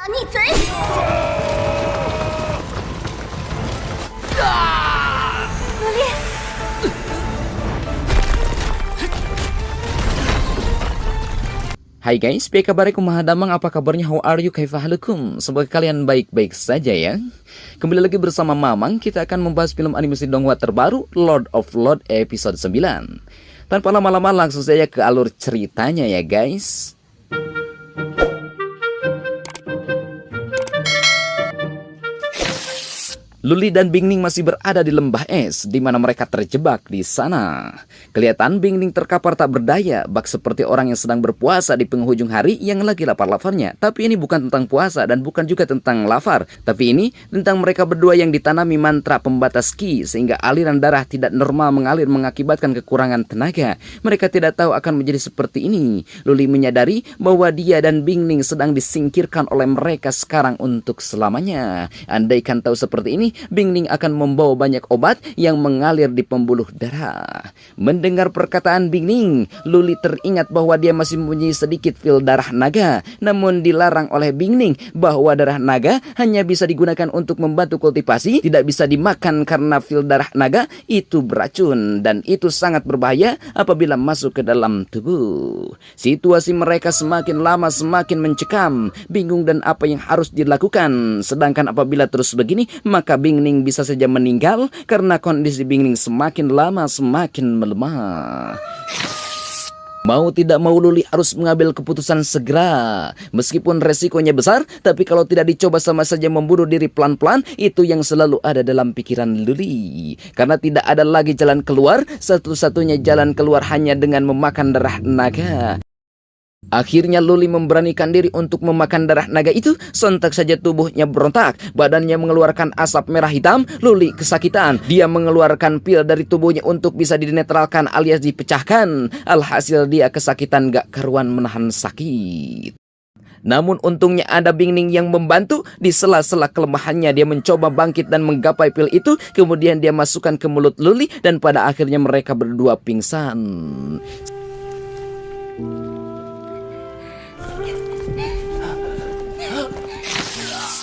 逆贼！萝莉， Hai guys, kabarnya Damang, apa kabarnya? How are you? Kaifahalukum? Semoga kalian baik-baik saja ya. Kembali lagi bersama Mamang, kita akan membahas film animasi donghua terbaru Lord of Lord episode 9. Tanpa lama-lama langsung saja ke alur ceritanya ya guys. Luli dan Bingning masih berada di lembah es, di mana mereka terjebak di sana. Kelihatan Bingning terkapar tak berdaya, bak seperti orang yang sedang berpuasa di penghujung hari yang lagi lapar-laparnya. Tapi ini bukan tentang puasa dan bukan juga tentang lapar. Tapi ini tentang mereka berdua yang ditanami mantra pembatas ki, sehingga aliran darah tidak normal mengalir mengakibatkan kekurangan tenaga. Mereka tidak tahu akan menjadi seperti ini. Luli menyadari bahwa dia dan Bingning sedang disingkirkan oleh mereka sekarang untuk selamanya. Andaikan tahu seperti ini, Bingning akan membawa banyak obat yang mengalir di pembuluh darah. Mendengar perkataan Bingning, Luli teringat bahwa dia masih mempunyai sedikit fil darah naga. Namun dilarang oleh Bingning bahwa darah naga hanya bisa digunakan untuk membantu kultivasi, tidak bisa dimakan karena fil darah naga itu beracun dan itu sangat berbahaya apabila masuk ke dalam tubuh. Situasi mereka semakin lama semakin mencekam, bingung dan apa yang harus dilakukan. Sedangkan apabila terus begini, maka Bingning bisa saja meninggal karena kondisi Bingning semakin lama semakin melemah. Mau tidak mau Luli harus mengambil keputusan segera. Meskipun resikonya besar, tapi kalau tidak dicoba sama saja membunuh diri pelan-pelan, itu yang selalu ada dalam pikiran Luli. Karena tidak ada lagi jalan keluar, satu-satunya jalan keluar hanya dengan memakan darah naga. Akhirnya Luli memberanikan diri untuk memakan darah naga itu. Sontak saja tubuhnya berontak, badannya mengeluarkan asap merah hitam. Luli kesakitan, dia mengeluarkan pil dari tubuhnya untuk bisa dinetralkan alias dipecahkan. Alhasil dia kesakitan gak karuan menahan sakit. Namun untungnya ada Bingning yang membantu. Di sela-sela kelemahannya dia mencoba bangkit dan menggapai pil itu. Kemudian dia masukkan ke mulut Luli dan pada akhirnya mereka berdua pingsan.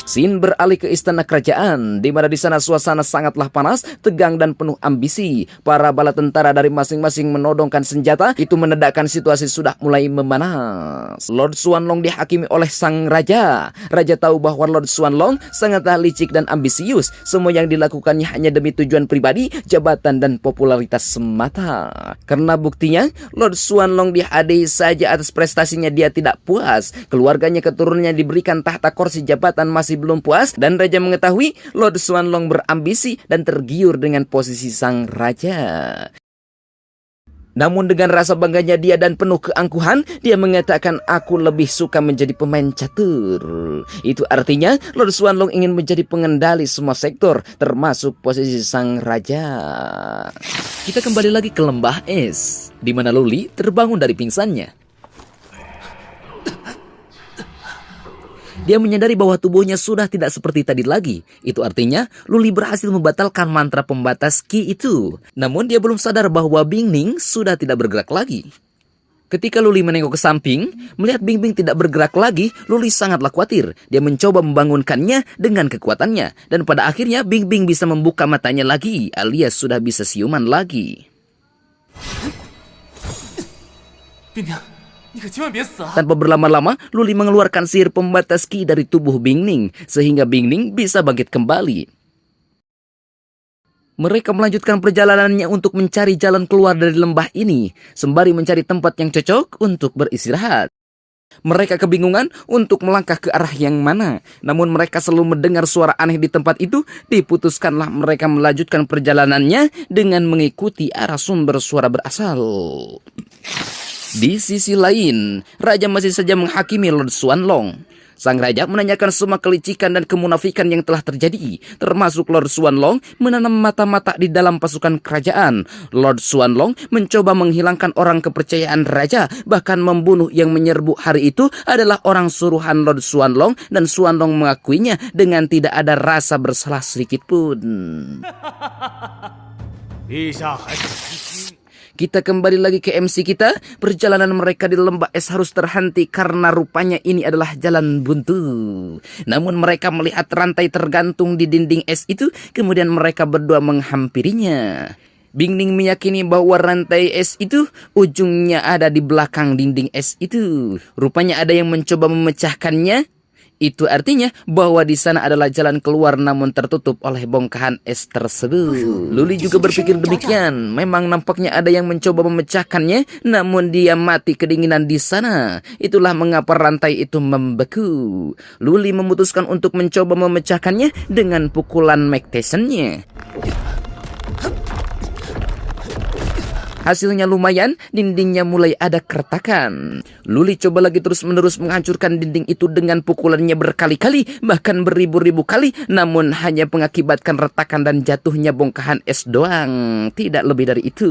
Scene beralih ke istana kerajaan, di mana di sana suasana sangatlah panas, tegang dan penuh ambisi. Para bala tentara dari masing-masing menodongkan senjata, itu menandakan situasi sudah mulai memanas. Lord Xuanlong dihakimi oleh sang raja. Raja tahu bahwa Lord Xuanlong sangatlah licik dan ambisius. Semua yang dilakukannya hanya demi tujuan pribadi, jabatan dan popularitas semata. Karena buktinya, Lord Xuanlong dihadiahi saja atas prestasinya dia tidak puas. Keluarganya keturunannya diberikan tahta kursi jabatan masih belum puas, dan raja mengetahui Lord Xuanlong berambisi dan tergiur dengan posisi sang raja. Namun dengan rasa bangganya dia dan penuh keangkuhan, dia mengatakan, aku lebih suka menjadi pemain catur. Itu artinya Lord Xuanlong ingin menjadi pengendali semua sektor, termasuk posisi sang raja. Kita kembali lagi ke lembah es, di mana Luli terbangun dari pingsannya. Dia menyadari bahwa tubuhnya sudah tidak seperti tadi lagi. Itu artinya Luli berhasil membatalkan mantra pembatas ki itu. Namun dia belum sadar bahwa Bingning sudah tidak bergerak lagi. Ketika Luli menengok ke samping, melihat Bingning tidak bergerak lagi, Luli sangatlah khawatir. Dia mencoba membangunkannya dengan kekuatannya. Dan pada akhirnya Bingning bisa membuka matanya lagi, alias sudah bisa siuman lagi. Tanpa berlama-lama, Luli mengeluarkan sihir pembatas ki dari tubuh Bingning, sehingga Bingning bisa bangkit kembali. Mereka melanjutkan perjalanannya untuk mencari jalan keluar dari lembah ini, sembari mencari tempat yang cocok untuk beristirahat. Mereka kebingungan untuk melangkah ke arah yang mana. Namun mereka selalu mendengar suara aneh di tempat itu. Diputuskanlah mereka melanjutkan perjalanannya dengan mengikuti arah sumber suara berasal. Di sisi lain, raja masih saja menghakimi Lord Xuanlong. Sang raja menanyakan semua kelicikan dan kemunafikan yang telah terjadi, termasuk Lord Xuanlong menanam mata-mata di dalam pasukan kerajaan. Lord Xuanlong mencoba menghilangkan orang kepercayaan raja, bahkan membunuh yang menyerbu hari itu adalah orang suruhan Lord Xuanlong, dan Xuanlong mengakuinya dengan tidak ada rasa bersalah sedikit pun. Kita kembali lagi ke MC kita. Perjalanan mereka di lembah es harus terhenti karena rupanya ini adalah jalan buntu. Namun mereka melihat rantai tergantung di dinding es itu, kemudian mereka berdua menghampirinya. Bingning meyakini bahwa rantai es itu ujungnya ada di belakang dinding es itu. Rupanya ada yang mencoba memecahkannya. Itu artinya bahwa di sana adalah jalan keluar namun tertutup oleh bongkahan es tersebut. Luli juga berpikir demikian. Memang nampaknya ada yang mencoba memecahkannya, namun dia mati kedinginan di sana. Itulah mengapa rantai itu membeku. Luli memutuskan untuk mencoba memecahkannya dengan pukulan Mike Tyson-nya. Hasilnya lumayan, dindingnya mulai ada keretakan. Luli coba lagi terus-menerus menghancurkan dinding itu dengan pukulannya berkali-kali, bahkan beribu-ribu kali, namun hanya mengakibatkan retakan dan jatuhnya bongkahan es doang. Tidak lebih dari itu.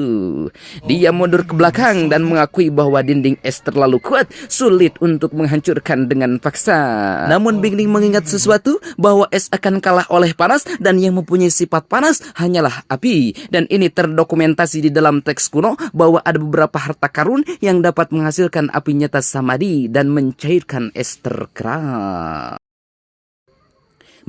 Dia mundur ke belakang dan mengakui bahwa dinding es terlalu kuat, sulit untuk menghancurkan dengan paksa. Namun Bingning mengingat sesuatu, bahwa es akan kalah oleh panas, dan yang mempunyai sifat panas hanyalah api. Dan ini terdokumentasi di dalam teks kuno bahwa ada beberapa harta karun yang dapat menghasilkan api nyata samadhi dan mencairkan es terkerak.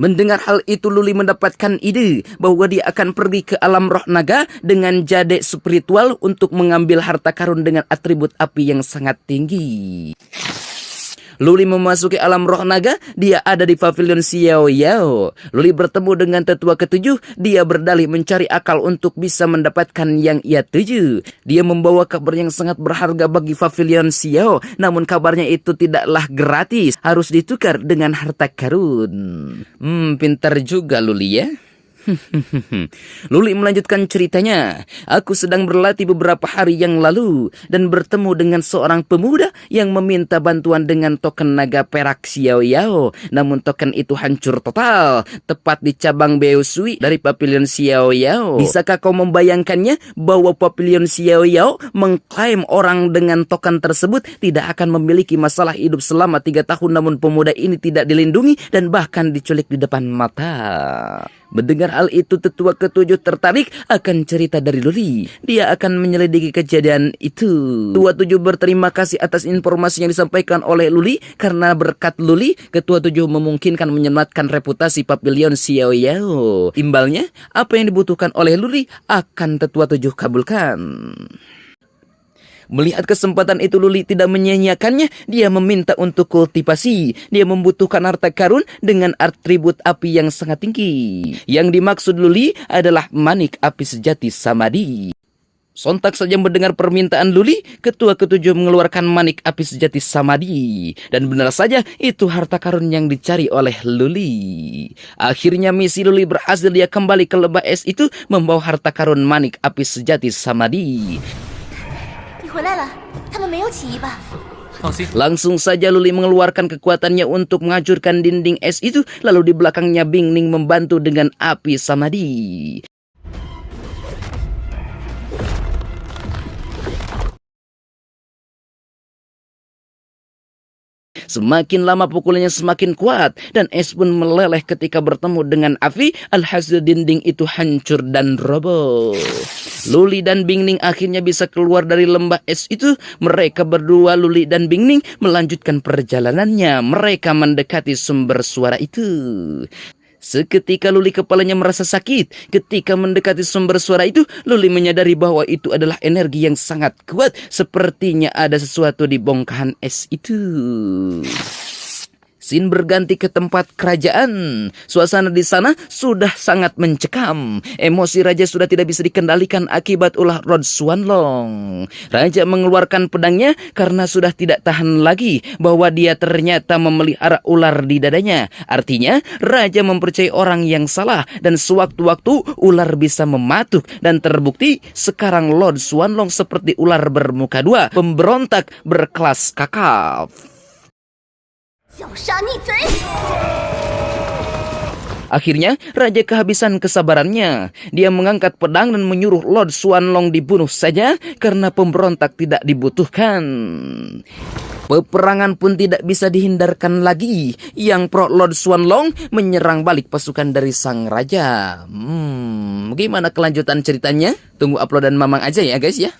Mendengar hal itu, Luli mendapatkan ide bahwa dia akan pergi ke alam roh naga dengan jade spiritual untuk mengambil harta karun dengan atribut api yang sangat tinggi. Luli memasuki alam roh naga, dia ada di pavilion Xiao Yao. Luli bertemu dengan tetua ketujuh, dia berdalih mencari akal untuk bisa mendapatkan yang ia tuju. Dia membawa kabar yang sangat berharga bagi pavilion Xiao, namun kabarnya itu tidaklah gratis, harus ditukar dengan harta karun. Pintar juga Luli ya. Luli melanjutkan ceritanya. Aku sedang berlatih beberapa hari yang lalu dan bertemu dengan seorang pemuda yang meminta bantuan dengan token naga perak Xiao Yao. Namun token itu hancur total, tepat di cabang Beosui dari pavilion Xiao Yao. Bisakah kau membayangkannya bahwa pavilion Xiao Yao mengklaim orang dengan token tersebut tidak akan memiliki masalah hidup selama 3 tahun, namun pemuda ini tidak dilindungi dan bahkan diculik di depan mata. Mendengar hal itu, tetua ketujuh tertarik akan cerita dari Luli. Dia akan menyelidiki kejadian itu. Tetua tujuh berterima kasih atas informasi yang disampaikan oleh Luli. Karena berkat Luli, ketua tujuh memungkinkan menyelamatkan reputasi pavilion Xiao Yao. Imbalnya, apa yang dibutuhkan oleh Luli akan tetua tujuh kabulkan. Melihat kesempatan itu, Luli tidak menyia-nyiakannya. Dia meminta untuk kultivasi. Dia membutuhkan harta karun dengan atribut api yang sangat tinggi. Yang dimaksud Luli adalah manik api sejati samadhi. Sontak saja mendengar permintaan Luli, ketua ketujuh mengeluarkan manik api sejati samadhi. Dan benar saja, itu harta karun yang dicari oleh Luli. Akhirnya misi Luli berhasil. Dia kembali ke lembah es itu membawa harta karun manik api sejati samadhi. Langsung saja Luli mengeluarkan kekuatannya untuk menghancurkan dinding es itu. Lalu di belakangnya Bingning membantu dengan api samadhi. Semakin lama pukulannya semakin kuat, dan es pun meleleh ketika bertemu dengan api. Alhasil dinding itu hancur dan roboh. Luli dan Bingning akhirnya bisa keluar dari lembah es itu. Mereka berdua, Luli dan Bingning, melanjutkan perjalanannya. Mereka mendekati sumber suara itu. Seketika Luli kepalanya merasa sakit. Ketika mendekati sumber suara itu, Luli menyadari bahwa itu adalah energi yang sangat kuat. Sepertinya ada sesuatu di bongkahan es itu. Scene berganti ke tempat kerajaan. Suasana di sana sudah sangat mencekam. Emosi raja sudah tidak bisa dikendalikan akibat ulah Lord Xuanlong. Raja mengeluarkan pedangnya karena sudah tidak tahan lagi bahwa dia ternyata memelihara ular di dadanya. Artinya, raja mempercayai orang yang salah dan sewaktu-waktu ular bisa mematuk. Dan terbukti sekarang Lord Xuanlong seperti ular bermuka dua, pemberontak berkelas kakap. Akhirnya, raja kehabisan kesabarannya. Dia mengangkat pedang dan menyuruh Lord Xuanlong dibunuh saja karena pemberontak tidak dibutuhkan. Peperangan pun tidak bisa dihindarkan lagi. Yang pro Lord Xuanlong menyerang balik pasukan dari sang raja. Gimana kelanjutan ceritanya? Tunggu uploadan Mamang aja ya guys ya.